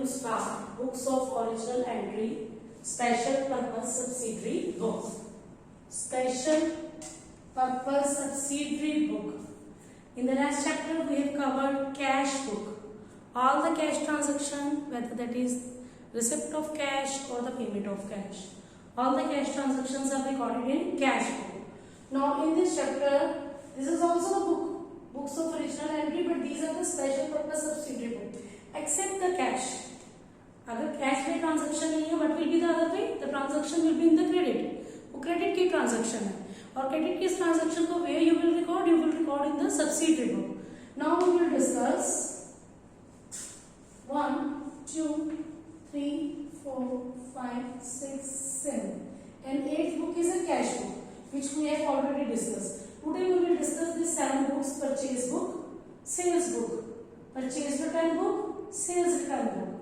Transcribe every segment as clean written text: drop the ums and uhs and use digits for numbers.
start books of original entry, special purpose subsidiary book. Special purpose subsidiary book. In the last chapter we have covered cash book. All the cash transaction, whether that is receipt of cash or the payment of cash. All the cash transactions are recorded in cash book. Now in this chapter, this is also a book, books of original entry, but these are the special purpose subsidiary book. Except the cash. अगर cash में transaction नहीं है, what will be the other way? The transaction will be in the credit. वो credit की transaction है, और credit की transaction को where you will record? You will record in the subsidiary book. Now we will discuss 1, 2, 3, 4, 5, 6, 7, and 8th book is a cash book, which we have already discussed. Today we will discuss these 7 books: purchase book, sales book, purchase return book, sales return book,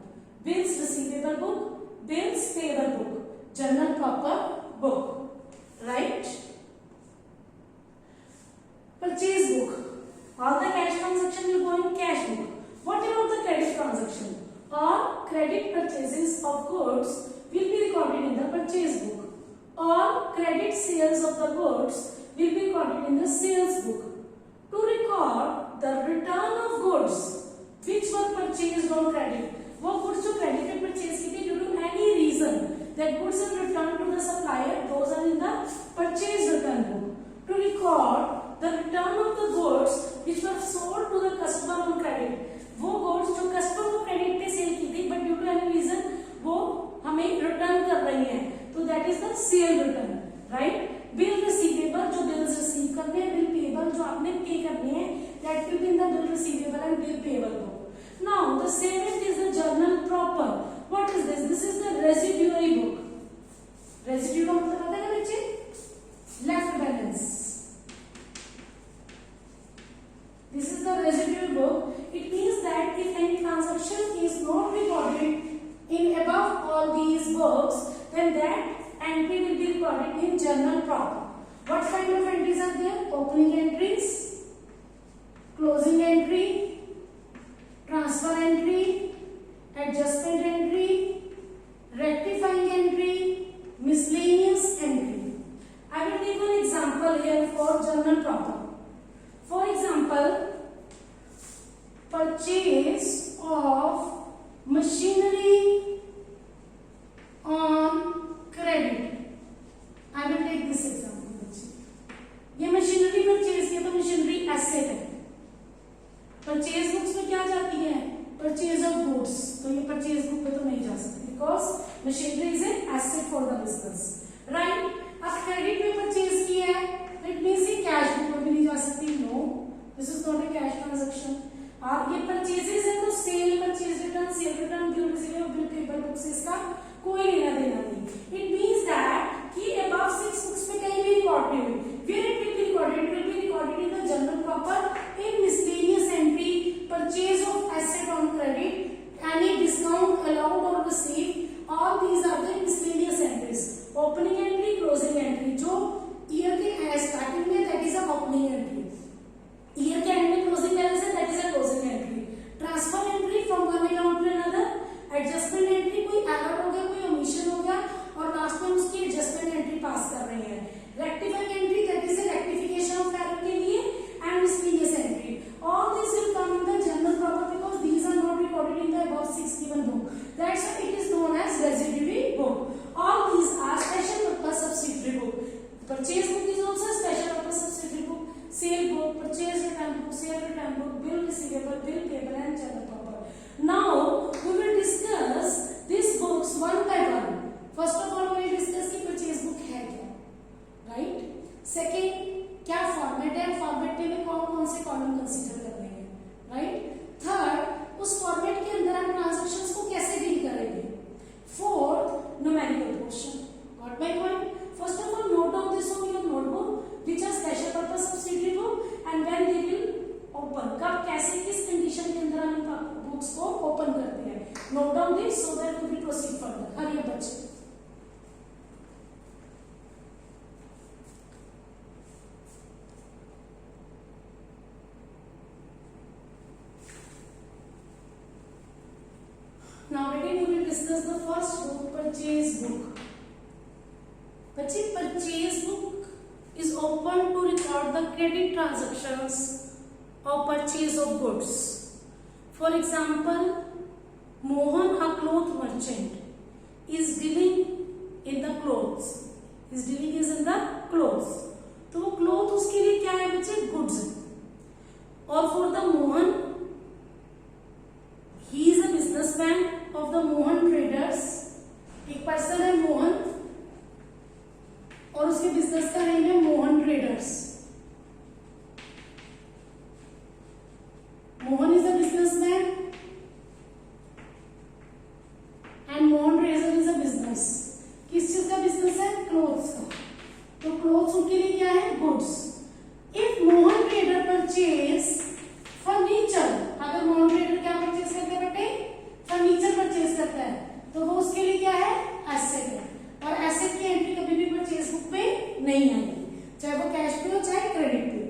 bills receivable book, bills payable book, journal proper book. Right? Purchase book. All the cash transaction will go in cash book. What about the credit transaction? All credit purchases of goods will be recorded in the purchase book. All credit sales of the goods will be recorded in the sales book. To record the return of goods which were purchased on credit, वो goods जो credit पे purchase की थी due to any reason, that goods are returned to the supplier, those are in the purchase return book. To record the return of the goods which were sold to the customer on credit, वो goods जो customer को credit पे sale की थी, but due to any reason वो हमें return कर रही हैं, तो that is the sale return, right? Bill receivable जो bills receive करने हैं, bill payable जो आपने pay करने हैं, that will be in the bill receivable and bill payable book. Now the 7th is the journal proper. What is this? This is the residuary book. Residue का मतलब आता है ना बच्चे? Left balance. This is the residuary book. It means that if any transaction is not recorded in above all these books, then that entry will be recorded in journal proper. What kind of entries are there? Opening entries, closing entry, transfer entry, adjustment entry, rectifying entry, miscellaneous entry. I will give an example here for journal proper. For example, purchase of machinery on credit. I will take this example. ये machinery purchase किया तो machinery asset है. Purchase books में क्या जाती है? Purchase of goods. तो ये परचेज बुक पे तो नहीं जा सकती because machinery is an asset for the business, right? अब क्रेडिट में परचेज किया है, इट मींस ये कैश बुक में भी नहीं जा सकती. No, this is not a cash transaction. और ये परचेजेस है तो sale, purchase return, cell return, bill receivable, bill payable book से इसका कोई लेना देना नहीं. इट मींस दैट कि अबव 6 बुक्स में कहीं भी रिकॉर्ड नहीं हुई. Where it will be recorded? It will be recorded in the journal proper in miscellaneous entry, purchase of asset on credit, any discount allowed or received. All these are the miscellaneous entries. Opening entry, closing entry. जो year के starting में that is a opening entry. Year के end में closing balance है, that is a closing entry. Transfer entry from one account to another. Adjustment entry, कोई error हो गया, कोई omission हो गया और लास्ट में उसकी adjustment entry पास कर रही है. Rectifying entry, that is a rectification of error के लिए, and miscellaneous entry. All these will come in the journal proper because these are not recorded in the above 6 given book. That's why it is known as residuary book. All these are special purpose subsidiary book. Purchase book is also a special purpose subsidiary book. Sale book, purchase return book, sale return book, bill receivable, bill payable, and journal proper. Now we will discuss these books one by one. First of all, we will discuss कि purchase book है क्या. Right? Second, क्या format है, format में कौन से column consider करने हैं, राइट? थर्ड, उस फॉर्मेट के अंदर हम ट्रांजैक्शंस को कैसे डील करेंगे. Fourth, numerical portion. Got my point? First of all, note down this on your notebook which are special purpose subsidiary book and when they will open. कब, कैसे, किस कंडीशन के अंदर हम बुक्स को ओपन करते हैं. Note down this so that we will proceed further. Hurry up बच्चे. Purchase book. बच्चे purchase book is open to record the credit transactions of purchase of goods. For example, Mohan, a cloth merchant, is dealing in the clothes. Is dealing is in the clothes. तो वो cloth उसके लिए क्या है बच्चे? Goods. और for the Mohan, he is a businessman of the Mohan traders. एक person है मोहन और उसके बिजनेस का नेम है Mohan traders. Mohan is a businessman and Mohan traders is a business. किस चीज का बिजनेस है? क्लोथ्स का. तो क्लोथ्स उनके लिए क्या है? Goods. If Mohan trader purchase furniture, अगर मोहन ट्रेडर क्या परचेज करते हैं बेटे? फर्नीचर परचेज करता है, तो वो उसके लिए क्या है? एसेट है. और एसेट की एंट्री कभी भी परचेज बुक पे नहीं आएगी, चाहे वो कैश पे हो चाहे क्रेडिट पे हो.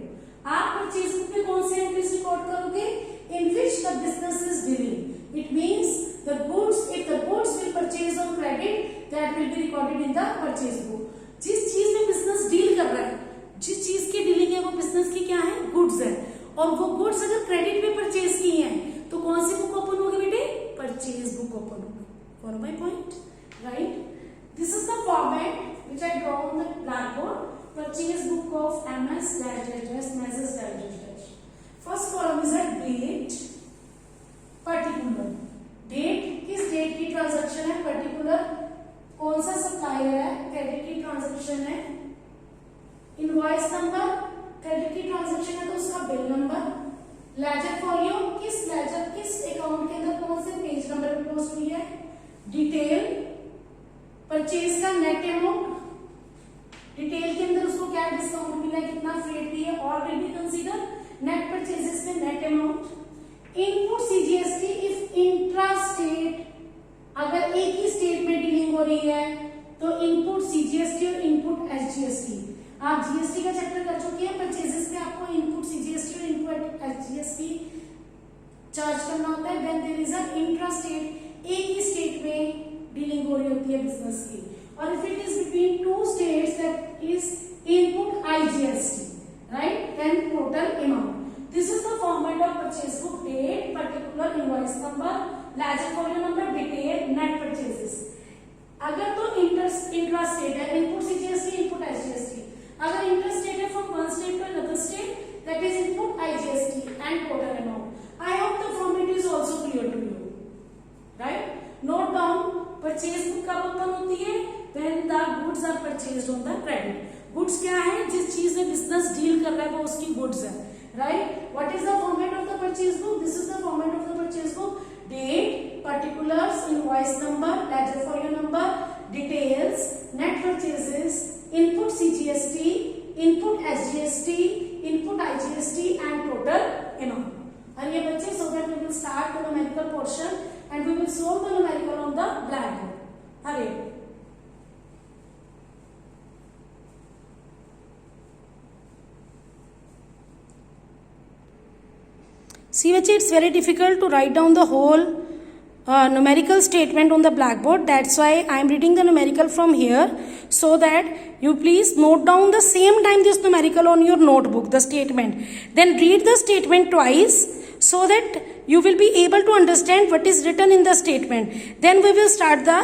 आप परचेज बुक पे कौन सी एंट्रीज रिकॉर्ड करोगे? In which the business is dealing. It means the goods, if the goods will purchase on credit, that will be recorded in the purchase book. जिस चीज में बिजनेस डील कर रहा है, जिस चीज की डीलिंग है वो बिजनेस की क्या है? गुड्स है. और वो गुड्स अगर क्रेडिट पे परचेज की है तो कौन सी बुक ओपन होगी बेटे? परचेज बुक ओपन होगी. Follow my point, right? This is the format which I draw on the blackboard. Purchase book of MS Mazes dash. First column is date, particular. Date, किस date की transaction है? Particular. कौन सा supplier है? Credit की transaction है. Invoice number, credit की transaction है तो उसका बिल नंबर. लेजर फॉलियो, किस लेजर, किस अकाउंट के अंदर कौन से पेज नंबर पे पोस्ट हुई है? डिटेल, परचेज का नेट अमाउंट, डिटेल के अंदर उसको क्या डिस्काउंट मिला है, कितना फ्रेट दी है, और will be consider net purchases में net amount. Input CGST if intra state, अगर एक ही स्टेट में डीलिंग हो रही है तो इनपुट CGST और इनपुट SGST. आप GST का चैप्टर कर चुके हैं. परचेजेस में आपको इनपुट CGST और इनपुट SGST चार्ज करना होता है when there is a intra state, एक ही स्टेट में डीलिंग हो रही होती है बिजनेस की. और if it is between two states that is input IGST, राइट? Then total amount. This is the format of purchase book. Date, particular, invoice number, ledger folio number, detail, net purchases. अगर तो intra state है, input CGST, input SGST. अगर intra state है from one state to another state, that is input IGST and total amount. I hope the format is also clear to you, right? Note down. Purchase book कब open होती है? When the goods are purchased on the credit. Goods क्या है? जिस चीज में business deal कर रहा है वो उसकी गुड्स है, right? What is the format of the purchase book? This is the format of the purchase book. Date, particulars, invoice number, ledger folio number, details, net purchases, input CGST, input SGST, input IGST and total amount. Are you बच्चे? So that we will start the numerical portion and we will solve the numerical on the blackboard. Hurry. See, it's very difficult to write down the whole numerical statement on the blackboard. That's why I am reading the numerical from here, so that you please note down the same time this numerical on your notebook, the statement. Then read the statement twice, so that you will be able to understand what is written in the statement. Then we will start the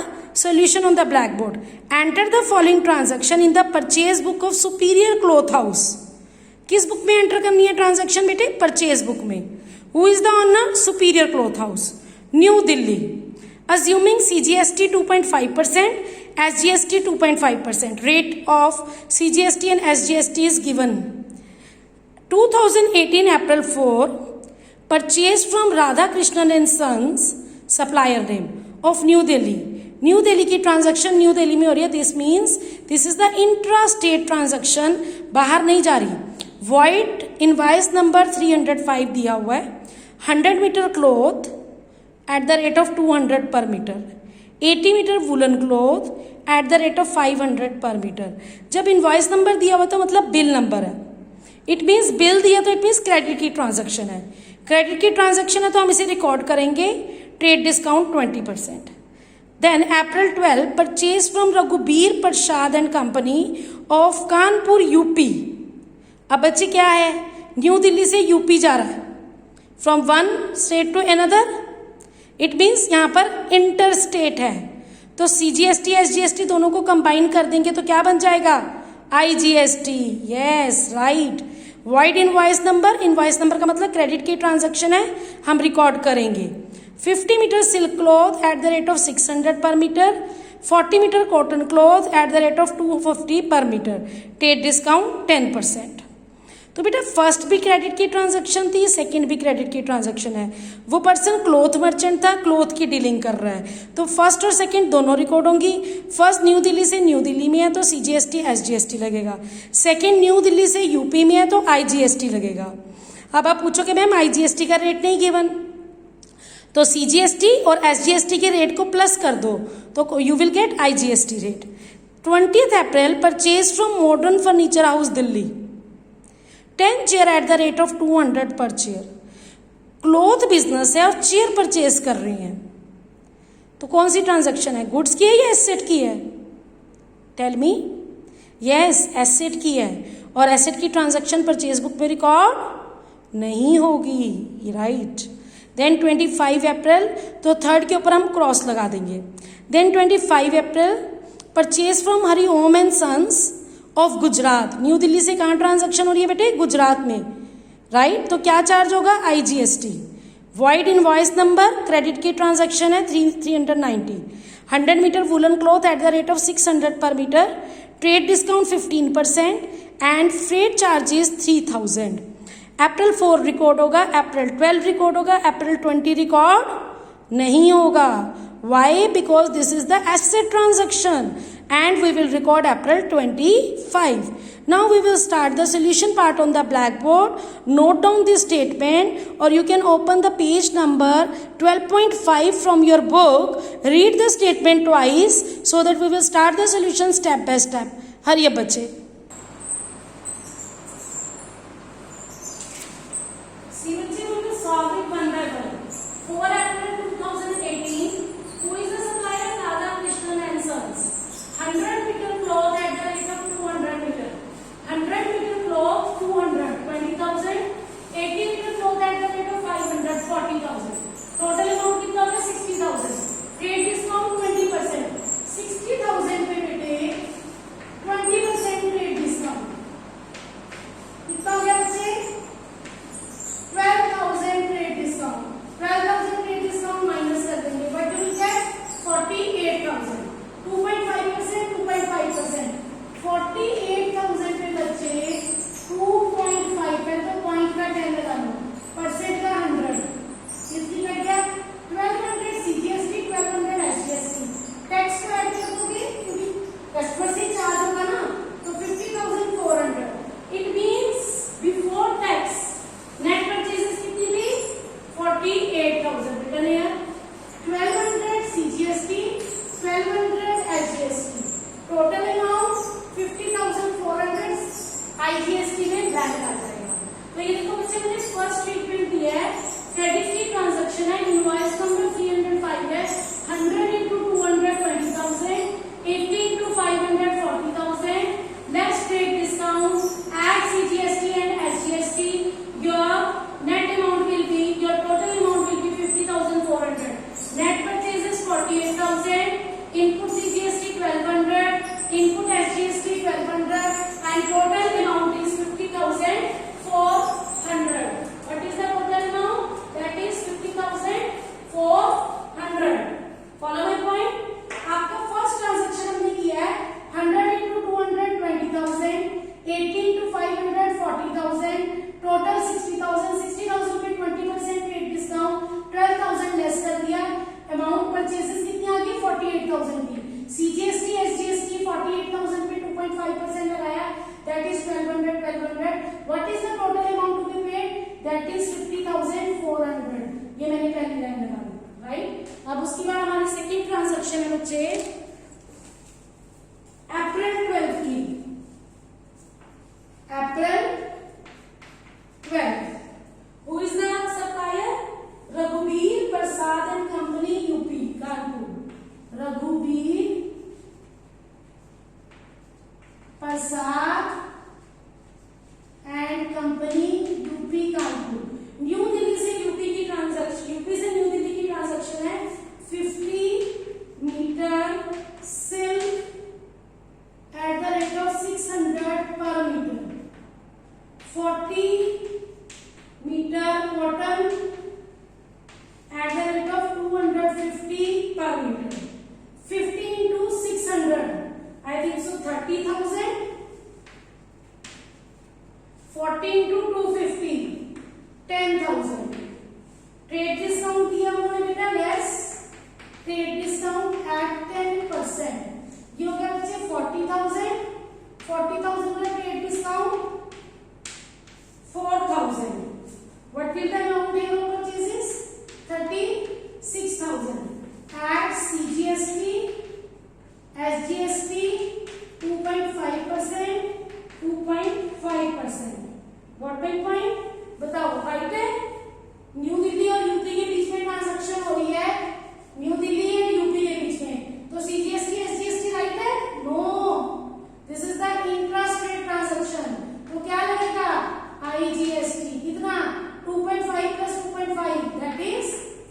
solution on the blackboard. Enter the following transaction in the purchase book of Superior Cloth House. किस book में enter करनी है transaction बेटे? Purchase book में. Who is the owner? Superior Cloth House, New Delhi. Assuming CGST 2.5%, SGST 2.5%. Rate of CGST and SGST is given. 2018 April 4, purchased from Radha Krishnan and Sons, supplier name of New Delhi. New Delhi की transaction new Delhi में हो रही है. This means this is the intra state transaction, बाहर नहीं जा रही. Void invoice number 305 दिया हुआ है. 100 metre cloth at the rate of 200 per metre. 80 metre woollen cloth at the rate of 500 per metre. जब इनवाइस नंबर दिया हुआ तो मतलब बिल नंबर है. इट मीन्स बिल दिया तो इट मीन्स क्रेडिट की ट्रांजैक्शन है. क्रेडिट की ट्रांजैक्शन है तो हम इसे रिकॉर्ड करेंगे. Trade discount 20%. Then April 12 purchase from Raghubir Prasad and Company of Kanpur UP. अब बच्चे क्या है, न्यू दिल्ली से यूपी जा रहा है, from one state to another. It means यहाँ पर इंटर स्टेट है, तो CGST SGST दोनों को कंबाइन कर देंगे तो क्या बन जाएगा, IGST. Yes right. Void invoice number, invoice number का मतलब क्रेडिट की ट्रांजैक्शन है, हम रिकॉर्ड करेंगे. 50 metre silk cloth at the rate of 600 per metre, 40 metre cotton cloth at the rate of 250 per metre, trade discount 10%. तो बेटा first भी credit की ट्रांजैक्शन थी, सेकंड भी क्रेडिट की ट्रांजैक्शन है. वो पर्सन क्लॉथ मर्चेंट था, क्लॉथ की डीलिंग कर रहा है, तो फर्स्ट और सेकंड दोनों रिकॉर्ड होंगी. फर्स्ट न्यू दिल्ली से न्यू दिल्ली में है तो CGST SGST लगेगा, सेकंड न्यू दिल्ली से यूपी में है तो IGST लगेगा. अब आप पूछोगे मैम IGST का रेट नहीं गिवन, तो CGST और SGST के रेट को प्लस कर दो तो you will get IGST rate. 20th April purchase from modern furniture house Delhi 10 chair eight the rate of 200 पर चेयर. क्लॉथ बिजनेस है और चेयर परचेज कर रही हैं, तो कौन सी ट्रांजैक्शन है, गुड्स की है या एसेट की है, टेल मी. यस एसेट की है, और एसेट की ट्रांजैक्शन परचेज बुक में रिकॉर्ड नहीं होगी, राइट. देन 25 अप्रैल, तो थर्ड के ऊपर हम क्रॉस लगा देंगे. Then 25 April purchase from Hariom and sons of Gujarat. New Delhi से कहाँ ट्रांजैक्शन हो रही है बेटे, गुजरात में, राइट. तो क्या चार्ज होगा, IGST. Vide invoice number, credit की ट्रांजैक्शन है 390. 100 metre woollen cloth at the rate of 600 per metre, trade discount 15% and freight charges 3000. April 4 record होगा, April 12 रिकॉर्ड होगा, April 20 रिकॉर्ड नहीं होगा. Why? Because this is the asset transaction and we will record April 25. Now we will start the solution part on the blackboard. Note down this statement or you can open the page number 12.5 from your book. Read the statement twice so that we will start the solution step by step. Hurry up बच्चे. See बच्चे, we will solve it one by one. 4 April 2018. Who is the supplier? Radha Krishnan and Sons. 100 meter cloth at the rate of 200 meter. 100 meter cloth 200 20,000. 80 meter cloth at the rate of 500 40,000. Total amount कितना होगा 60,000. Trade discount 20%. 60,000 पे बेटे 20% trade discount. कितना हो गया बच्चे? 12,000 trade discount. 12,000 trade discount minus कर देंगे. What will get? 48,000. 2.5%, 2.5%. 48,000 पे बच्चे 2.5 पे तो पॉइंट का 10 लगा लो, परसेंट का 100. कितनी कट गया? 1200 CGST, 1200 SGST. टैक्स को ऐड कर दोगे क्योंकि कस्टमर से चार्ज होगा ना, तो 50,400. It means before tax net purchases कितनी थी? 48,000. Return here 1200 CGST, 1200 SGST. Total amount 50,400 IGST में बैंक आ जाएगा. तो ये देखो बच्चे मैंने फर्स्ट स्टेटमेंट दिया है, क्रेडिट की ट्रांजैक्शन है, इनवॉइस नंबर 305 है, 100 into 200 20,000, 80 into 500 40,000, less trade discount, add CGST and SGST, your net amount will be, your total amount will be 50,400. Net purchase is 48,000, input CGST 1200, input SGST 1200 and total amount is 50,400. What is the total amount? That is 50,400. Follow my point? आपका first transaction हमने किया है 100 into 200 20,000, 80 into 500 40,000, total 60,000. 60,000 पे 20% rate discount, 12,000 less कर दिया. Amount purchases कितनी आ गई? 48,000 की. CGST SGST 48,000 पे 2.5% लगाया, that is 1200. What is the total amount to be paid? That is 50,400. ये मैंने पहली लाइन लगा दी, राइट. अब उसके बाद हमारी सेकंड ट्रांजैक्शन है बच्चे अप्रैल 12 की. April 12. Who is the supplier? Raghubir Prasad and Company UP, Kanpur. बताओ राइट है? न्यू दिल्ली और यूपी के बीच में ट्रांजैक्शन हो रही है, न्यू दिल्ली एंड यूपी के बीच में, तो सीजीएसटी एसजीएसटी राइट है? No, this is the intra state transaction, तो क्या लगेगा? आईजीएसटी। कितना? 2.5 प्लस 2.5 दैट इज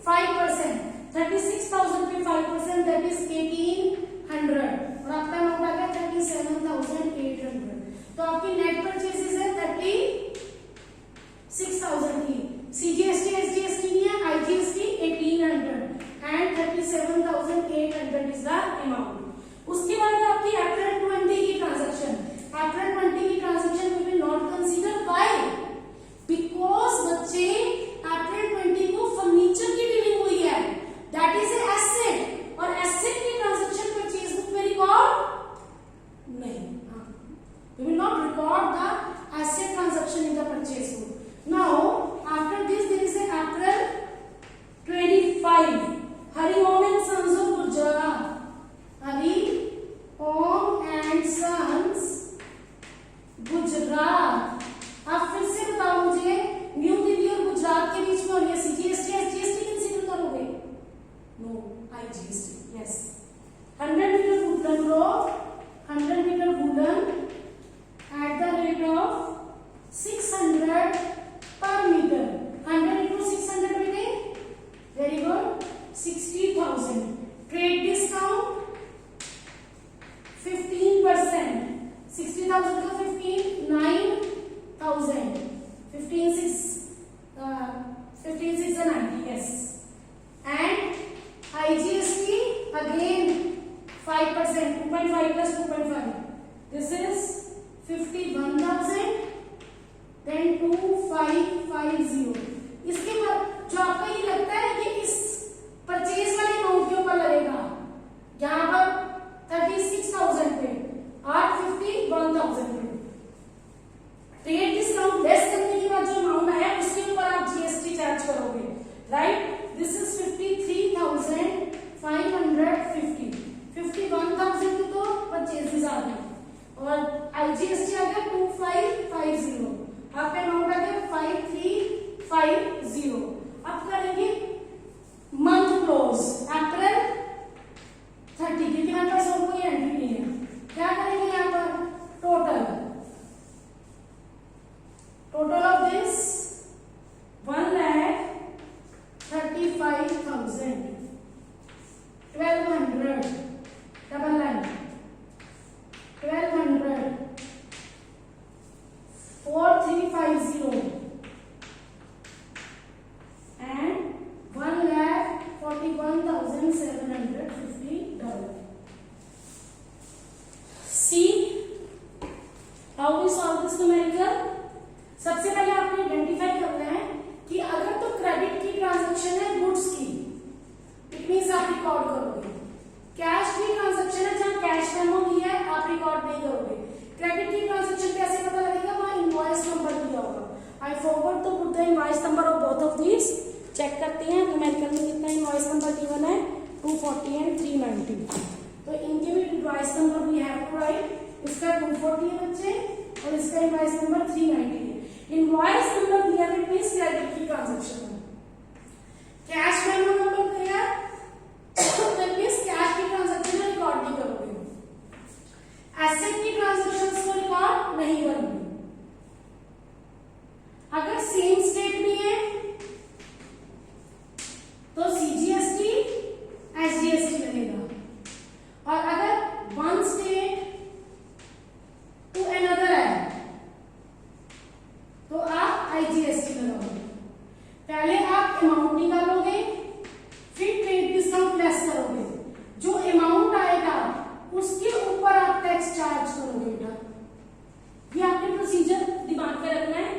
5%, 36,000 पे 5% दैट इज 1800, और आपका अमाउंट आ गया 37,800। तो आपकी नेट परचेसेस है 36,000 की, सीजीएसटी एसजीएसटी नहीं है, IGST 1800 and 37,800 is the amount. उसके बाद आपकी अप्रैल 20 की ट्रांजैक्शन, अप्रैल 20 की transaction we will not consider, why? Because बच्चे अप्रैल 20 को फर्नीचर की डीलिंग हुई है, दैट इज ए एसेट, और एसेट की ट्रांजैक्शन परचेज बुक में रिकॉर्ड नहीं, we will not record the asset transaction in the purchase book. Now after this there is a April 25, Hari Om and Sons of Gujarat, Hari Om and Sons Gujarat. आप फिर से बताओ मुझे, new Delhi और गुजरात के बीच में और ये सीजीएसटी एसजीएसटी कंसीडर करोगे? No, IGST. Yes, 100 metre woollen rope, 100 metre woollen at the rate of 600 per meter, 100 into 600 बेटे, very good, 60,000। ट्रेड डिस्काउंट 15%, 60,000 का 15, 9,000, 15 6 and 90, yes, and IGST again 5%, 2.5 plus 2.5, this is 51,000, then 2550। इसके बाद जो आपका ये लगता है कि इस परचेज वाले अमाउंट के ऊपर लगेगा, यहाँ पर 36,000 पे, 851,000 पे, ट्रेड डिस्काउंट लेस करने के बाद जो अमाउंट आया उसके ऊपर आप जीएसटी चार्ज करोगे, राइट? दिस इज 53,550, 51,000 की तो परचेजेस आ गए, और आईजीएसटी आ गया 2550, आपका अमाउंट आ गया 5350। अब करेंगे मंथ क्लोज, अप्रैल 30, क्योंकि हमारे पास और कोई एंट्री नहीं है। क्या करेंगे यहाँ पर? Total of this 1,35,000, 1,200, double line 1,200, 4,350 and 1,41,750 See how we solve this numerical? सबसे पहले आपने आइडेंटिफाई करना है कि अगर तो क्रेडिट की ट्रांजैक्शन है गुड्स की, इट मींस आप रिकॉर्ड करोगे। कैश की ट्रांजैक्शन है जहां कैश मेमो दिया है, आप रिकॉर्ड नहीं करोगे। क्रेडिट की ट्रांजैक्शन कैसे पता लगेगा? वहां इनवॉइस नंबर दिया होगा। I forgot to put the invoice number of both of these. Check करते हैं न्यूमेरिकल में कितना इनवॉइस नंबर गिवन है, 240 एंड 390। तो इनके भी invoice number we have to write. इसका 240 है बच्चे और इसका इनवॉइस नंबर 390 है। इनवॉइस नंबर दिया है मींस क्रेडिट की ट्रांजैक्शन है। कैश मेमो नंबर दिया दैट मींस कैश की ट्रांजैक्शन रिकॉर्ड नहीं करोगे। एसेट की ट्रांजैक्शंस को रिकॉर्ड नहीं करोगे। अगर सेम स्टेट में है तो सीजीएसटी एसजीएसटी लगेगा, और अगर वन स्टेट टू अनदर है तो आप आईजीएसटी लगाओगे। पहले आप अमाउंट निकालोगे, फिर ट्रेड डिस्काउंट लेस करोगे, जो अमाउंट आएगा उसके ऊपर आप टैक्स चार्ज करोगे। बेटा ये आपके प्रोसीजर दिमाग में रखना है।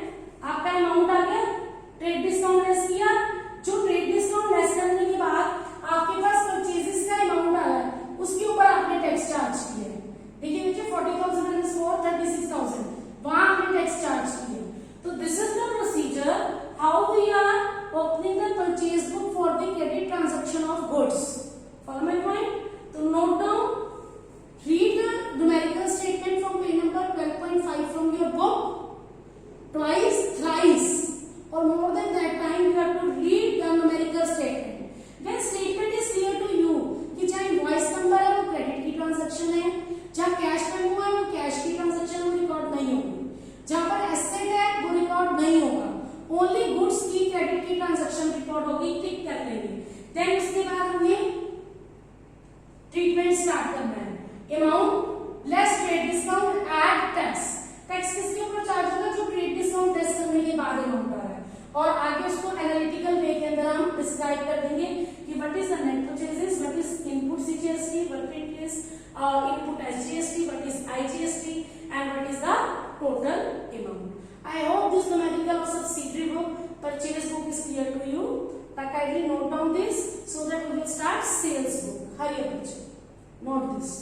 आपका अमाउंट आ गया, ट्रेड डिस्काउंट लेस किया, जो ट्रेड डिस्काउंट लेस करने के बाद आपके पास परचेजेस का अमाउंट आ रहा है उसके ऊपर आपने टैक्स चार्ज किया है। देखिए बच्चे 40,000 and 36,000 वहां आपने टैक्स चार्ज किया। तो this is the procedure how we are opening the purchase book for the credit transaction of goods. Follow my point. तो note down, read the numerical statement from page number 12.5 from your book twice, thrice, transaction record होगी, टिक कर लेंगे। Then उसके बाद हमें treatment start करना है। Amount less trade discount add tax, tax किसके ऊपर चार्ज होगा, जो ट्रेड डिस्काउंट लेस करने के बाद अमाउंट आ रहा है, और आगे उसको एनालिटिकल वे के अंदर हम डिस्क्राइब कर देंगे कि what is the net purchases, what is input CGST, what it is input SGST, what is IGST and what is the total amount. I hope this numerical of subsidiary book purchase book is clear to you. Kindly note down this so that we will start sales book. Hurry up, note this.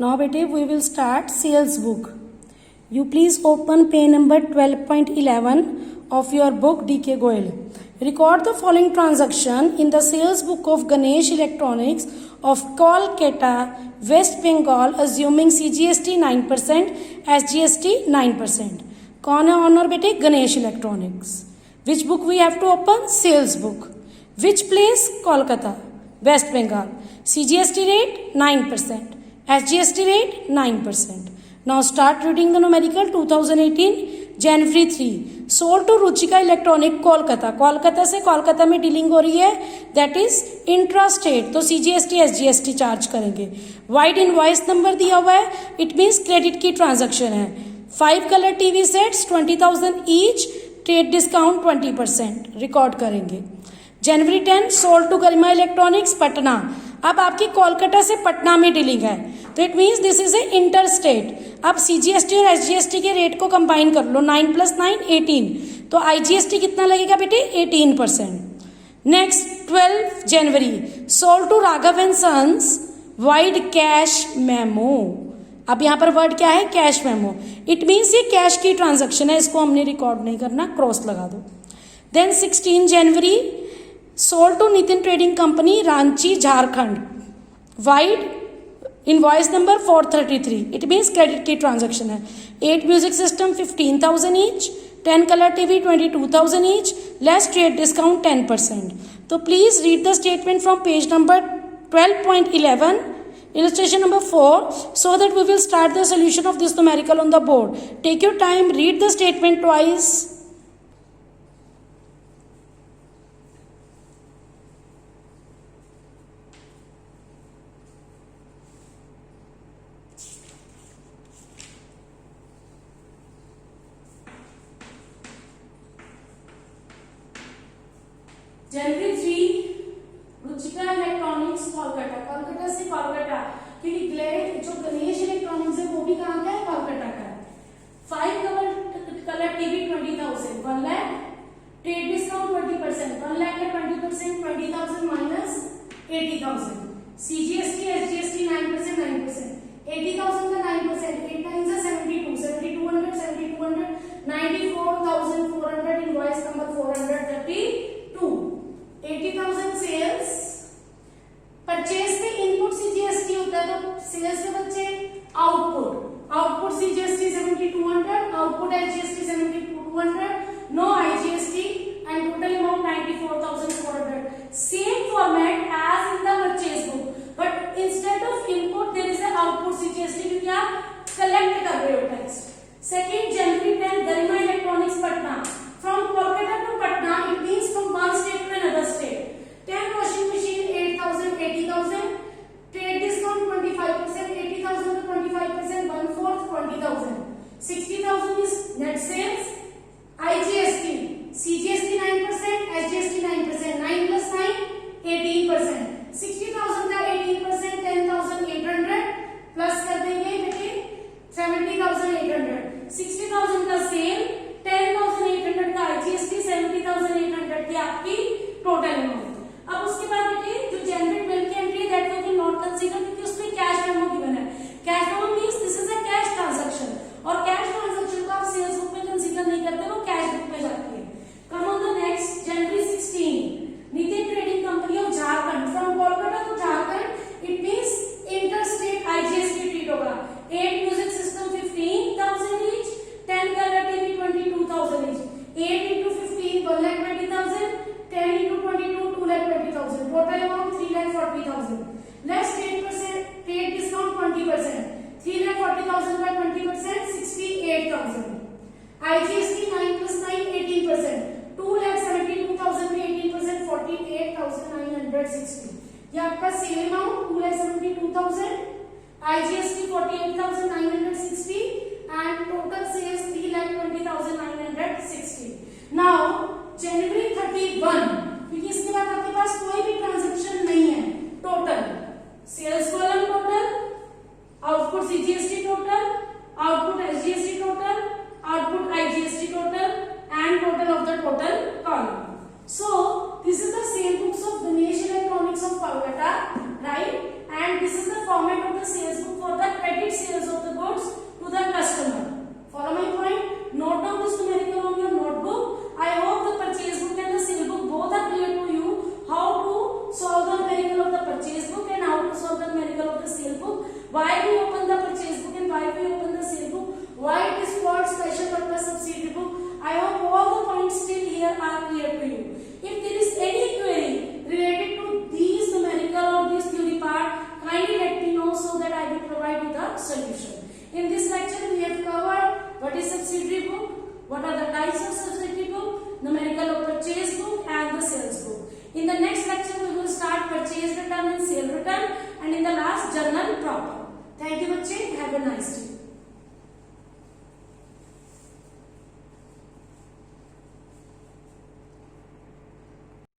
Now bete we will start sales book. You please open page number 12.11 of your book DK Goel. Record the following transaction in the sales book of Ganesh Electronics of Kolkata, West Bengal, assuming CGST 9%, SGST 9%. कौन है owner बेटे, Ganesh electronics. Which book we have to open, sales book. Which place, Kolkata, West Bengal. CGST rate 9%. SGST rate 9%. Now start reading the numerical. 2018 January 3 sold to Ruchika Electronic Kolkata. Kolkata से कोलकाता में dealing हो रही है, that is intra state, तो CGST SGST charge करेंगे. Vide invoice number दिया हुआ है, इट मीन्स क्रेडिट की ट्रांजेक्शन है. 5 colour TV sets 20,000 each, trade discount 20% record करेंगे. जनवरी 10 sold to Garima electronics Patna. अब आपकी कोलकाता से पटना में डीलिंग है, तो it means this is a inter state. अब CGST और SGST के रेट को कंबाइन कर लो, 9 + 9 18, तो IGST कितना लगेगा बेटे, 18%. नेक्स्ट 12 जनवरी sold to Raghav and sons vide cash memo. अब यहाँ पर वर्ड क्या है, कैश मेमो. इट मीन्स ये कैश की ट्रांजेक्शन है, इसको हमने रिकॉर्ड नहीं करना, क्रॉस लगा दो. देन 16 जनवरी sold to Nitin trading company Ranchi Jharkhand, vide invoice number 433, it means credit की ट्रांजेक्शन है. 8 music system 15,000 each, 10 colour TV 22,000 each, less trade discount 10%. तो please read the statement from page number 12.11 illustration number 4 so that we will start the solution of this numerical on the board. Take your time, read the statement twice. January 3 Ruchika electronics Kolkata, Kolkata से कोलकाता, क्योंकि Glade जो Ganesh electronics है वो भी कहाँ का है, कोलकाता का है. 5 colour TV 20,000, 1 lakh, trade discount 20%, 1 lakh का 20%, 20,000 माइनस 80,000. CGST SGST 9%, 9%, 80,000 का 9%, 8 9 से 72, 7200, 7200, 94,400, इनवॉइस नंबर 432. 80,000 सेल्स. परचेज में इनपुट CGST होता है, तो सेल्स में बच्चे output CGST 7200, output SGST 7200, no IGST and total amount 94,400. Same format as in the purchase book, but instead of input there is a output CGST, क्योंकि आप collect कर रहे हो टैक्स. 2 जनवरी 10 Garima electronics Patna. From Kolkata to Patna, it means from one state to another state. 10 washing machine 8,000, 80,000. Trade discount 25%, 80,000 to 25%, 1/4 20,000. 60,000 is net sales. IGST 48,960 and total sales 3,20,960. Now January 31, क्योंकि इसके बाद आपके पास कोई भी ट्रांजेक्शन नहीं है, total sales column total, output CGST total, output SGST total, output IGST total and total of the total column. So this is the sale books of Ganesh Electronics of Kolkata, right? And this is the format of the sales book for the credit sales of the goods to the customer. Follow my point? Note down this numerical on your notebook. I hope the purchase book and the sale book both are clear to you. How to solve the numerical of the purchase book and how to solve the numerical of the sale book. Why we open the purchase book and why we open the sale book. Why it is called special purpose subsidiary book. I hope all the points still here are clear to you. If there is any query related to these numerical or this theory part, kindly let me know so that I will provide you the solution. In this lecture we have covered what is subsidiary book, what are the types of subsidiary book, numerical of purchase book and the sales book. In the next lecture we will start purchase return and sale return and in the last journal proper. Thank you बच्चे, have a nice day.